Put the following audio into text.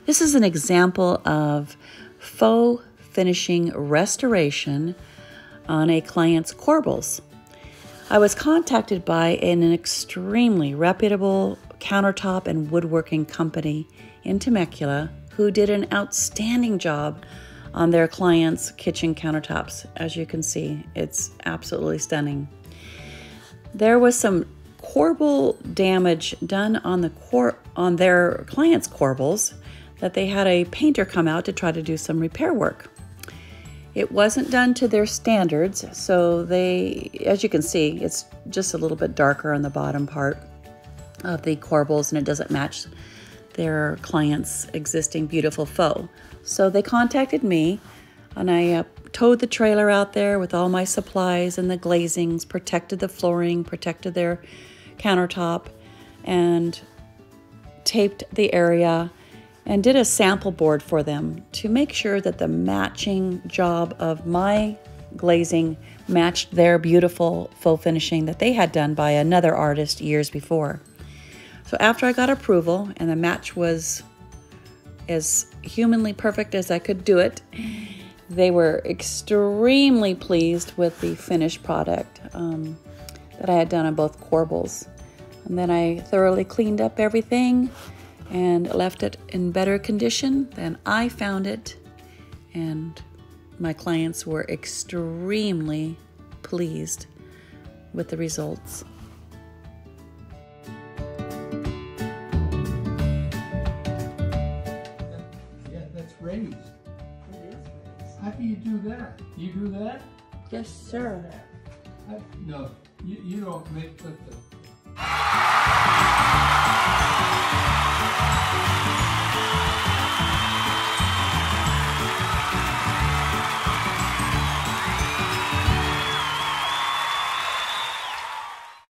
This is an example of faux finishing restoration on a client's corbels. I was contacted by an extremely reputable countertop and woodworking company in Temecula who did an outstanding job on their clients' kitchen countertops. As you can see, it's absolutely stunning. There was some corbel damage done on their clients' corbels that they had a painter come out to try to do some repair work. It wasn't done to their standards, so as you can see, it's just a little bit darker on the bottom part of the corbels, and it doesn't match their client's existing beautiful faux. So they contacted me, and I towed the trailer out there with all my supplies and the glazings, protected the flooring, protected their countertop, and taped the area, and did a sample board for them to make sure that the matching job of my glazing matched their beautiful faux finishing that they had done by another artist years before. So after I got approval and the match was as humanly perfect as I could do it, they were extremely pleased with the finished product that I had done on both corbels. And then I thoroughly cleaned up everything and left it in better condition than I found it, and my clients were extremely pleased with the results. Yeah, that's raised. It is raised. How do you do that? You do that? Yes, sir. No, you don't make with the...